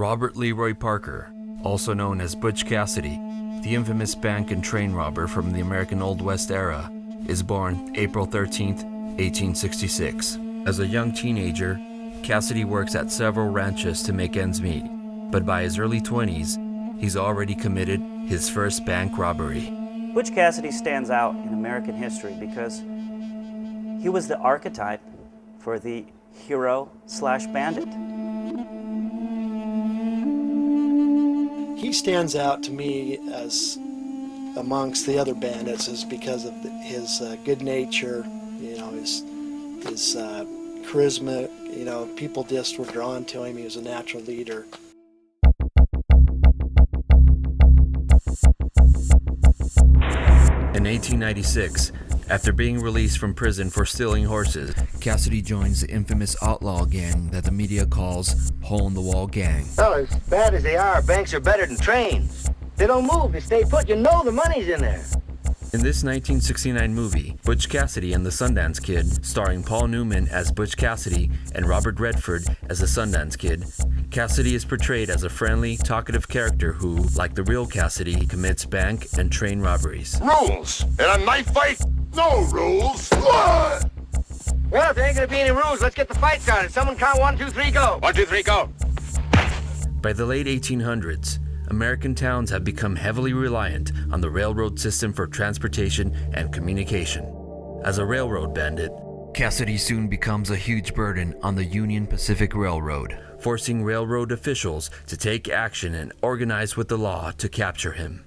Robert Leroy Parker, also known as Butch Cassidy, the infamous bank and train robber from the American Old West era, is born April 13, 1866. As a young teenager, Cassidy works at several ranches to make ends meet, but by his early 20s, he's already committed his first bank robbery. Butch Cassidy stands out in American history because he was the archetype for the hero/bandit. He stands out to me as amongst the other bandits is because of his good nature, his charisma. People just were drawn to him. He was a natural leader. In 1896, after being released from prison for stealing horses, Cassidy joins the infamous outlaw gang that the media calls Hole in the Wall Gang. Well, as bad as they are, banks are better than trains. They don't move, they stay put. You know the money's in there. In this 1969 movie, Butch Cassidy and the Sundance Kid, starring Paul Newman as Butch Cassidy and Robert Redford as the Sundance Kid, Cassidy is portrayed as a friendly, talkative character who, like the real Cassidy, commits bank and train robberies. Rules! In a knife fight, no rules! What? Well, if there ain't gonna be any rules, let's get the fight started. Someone count 1, 2, 3, go. 1, 2, 3, go. By the late 1800s, American towns have become heavily reliant on the railroad system for transportation and communication. As a railroad bandit, Cassidy soon becomes a huge burden on the Union Pacific Railroad, forcing railroad officials to take action and organize with the law to capture him.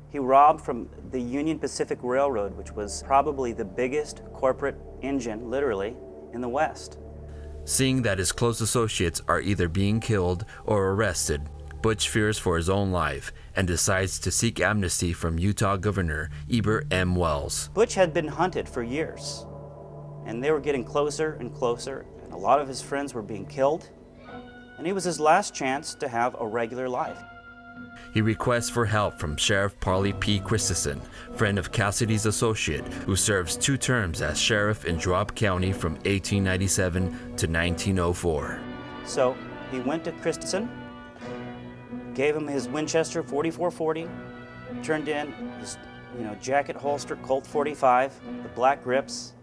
He robbed from the Union Pacific Railroad, which was probably the biggest corporate engine, literally, in the West. Seeing that his close associates are either being killed or arrested, Butch fears for his own life and decides to seek amnesty from Utah Governor Eber M. Wells. Butch had been hunted for years, and they were getting closer and closer, and a lot of his friends were being killed, and it was his last chance to have a regular life. He requests for help from Sheriff Parley P. Christensen, friend of Cassidy's associate, who serves 2 terms as sheriff in Drop County from 1897 to 1904. So he went to Christensen, gave him his Winchester 4440, turned in his jacket holster Colt 45, the black grips,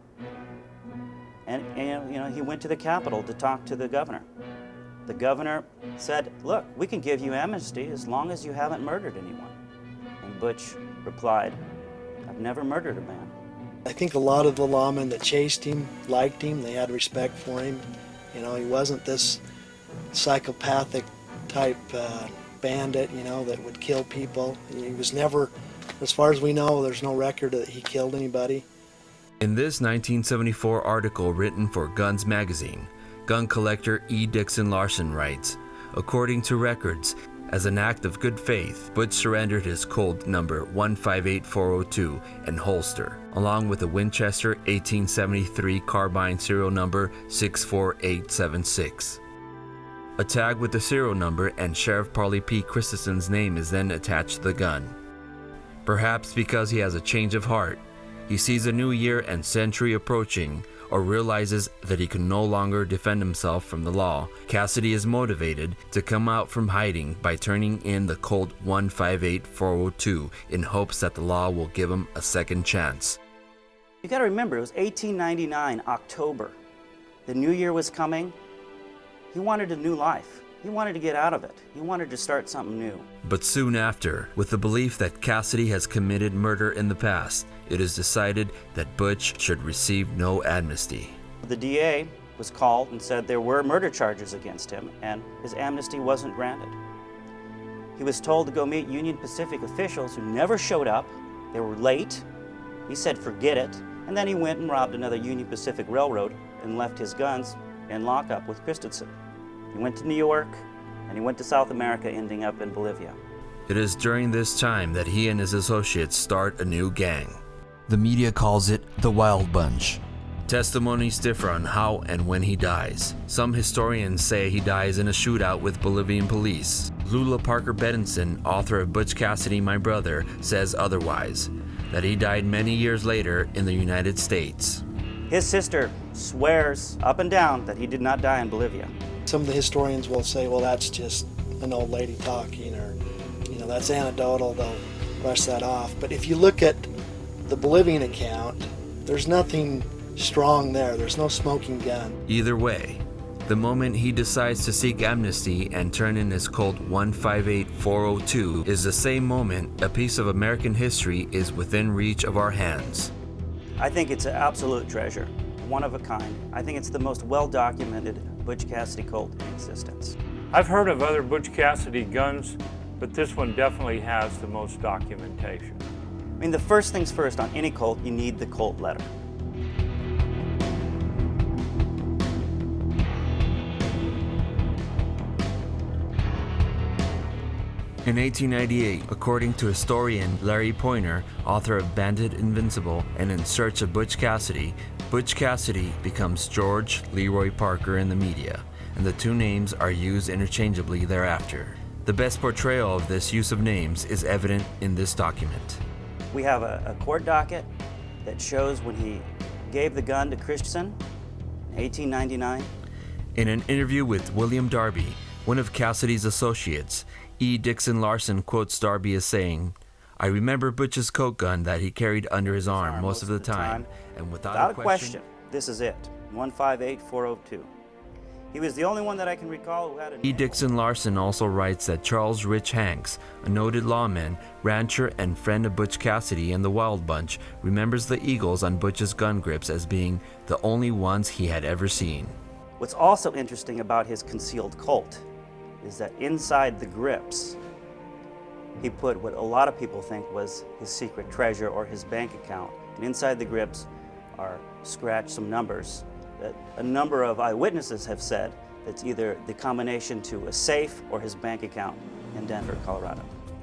and he went to the Capitol to talk to the governor. The governor said, "Look, we can give you amnesty as long as you haven't murdered anyone." And Butch replied, "I've never murdered a man." I think a lot of the lawmen that chased him liked him. They had respect for him. He wasn't this psychopathic type bandit, that would kill people. He was never, as far as we know, there's no record that he killed anybody. In this 1974 article written for Guns Magazine, gun collector E. Dixon Larson writes, according to records, as an act of good faith, Butch surrendered his Colt number 158402 and holster, along with a Winchester 1873 carbine serial number 64876. A tag with the serial number and Sheriff Parley P. Christensen's name is then attached to the gun. Perhaps because he has a change of heart, he sees a new year and century approaching, or realizes that he can no longer defend himself from the law, Cassidy is motivated to come out from hiding by turning in the Colt 158402 in hopes that the law will give him a second chance. You got to remember, it was 1899, October. The new year was coming. He wanted a new life. He wanted to get out of it. He wanted to start something new. But soon after, with the belief that Cassidy has committed murder in the past, it is decided that Butch should receive no amnesty. The DA was called and said there were murder charges against him, and his amnesty wasn't granted. He was told to go meet Union Pacific officials who never showed up. They were late. He said, forget it. And then he went and robbed another Union Pacific Railroad and left his guns in lockup with Christensen. He went to New York, and he went to South America, ending up in Bolivia. It is during this time that he and his associates start a new gang. The media calls it the Wild Bunch. Testimonies differ on how and when he dies. Some historians say he dies in a shootout with Bolivian police. Lula Parker Bedenson, author of Butch Cassidy, My Brother, says otherwise, that he died many years later in the United States. His sister swears up and down that he did not die in Bolivia. Some of the historians will say, well, that's just an old lady talking, or, that's anecdotal, they'll brush that off. But if you look at the Bolivian account, there's nothing strong there. There's no smoking gun. Either way, the moment he decides to seek amnesty and turn in his Colt 158402 is the same moment a piece of American history is within reach of our hands. I think it's an absolute treasure, one of a kind. I think it's the most well-documented Butch Cassidy Colt in existence. I've heard of other Butch Cassidy guns, but this one definitely has the most documentation. I mean, the first things first, on any Colt, you need the Colt letter. In 1898, according to historian Larry Poynter, author of Bandit Invincible and In Search of Butch Cassidy becomes George Leroy Parker in the media, and the two names are used interchangeably thereafter. The best portrayal of this use of names is evident in this document. We have a court docket that shows when he gave the gun to Christensen in 1899. In an interview with William Darby, one of Cassidy's associates, E. Dixon Larson quotes Darby as saying, "I remember Butch's coat gun that he carried under his arm most of the time, and without a question, this is it, 158402. He was the only one that I can recall who had a E. Dixon Larson also writes that Charles Rich Hanks, a noted lawman, rancher, and friend of Butch Cassidy and the Wild Bunch, remembers the eagles on Butch's gun grips as being the only ones he had ever seen. What's also interesting about his concealed Colt is that inside the grips, he put what a lot of people think was his secret treasure or his bank account. And inside the grips are scratched some numbers that a number of eyewitnesses have said that's either the combination to a safe or his bank account in Denver, Colorado.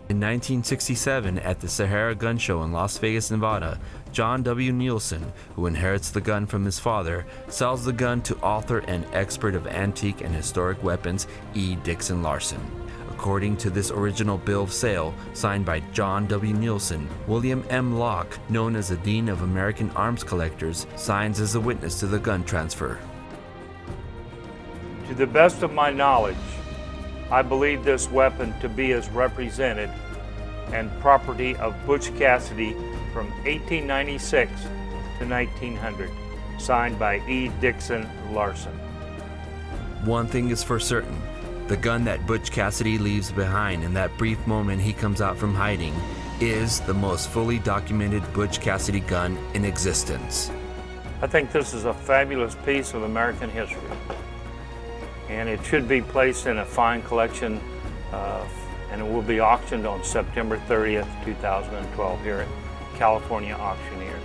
In 1967, at the Sahara Gun Show in Las Vegas, Nevada, John W. Nielsen, who inherits the gun from his father, sells the gun to author and expert of antique and historic weapons, E. Dixon Larson. According to this original bill of sale, signed by John W. Nielsen, William M. Locke, known as the Dean of American Arms Collectors, signs as a witness to the gun transfer. To the best of my knowledge, I believe this weapon to be as represented and property of Butch Cassidy from 1896 to 1900, signed by E. Dixon Larson. One thing is for certain, the gun that Butch Cassidy leaves behind in that brief moment he comes out from hiding is the most fully documented Butch Cassidy gun in existence. I think this is a fabulous piece of American history, and it should be placed in a fine collection, and it will be auctioned on September 30th, 2012 here at California Auctioneers.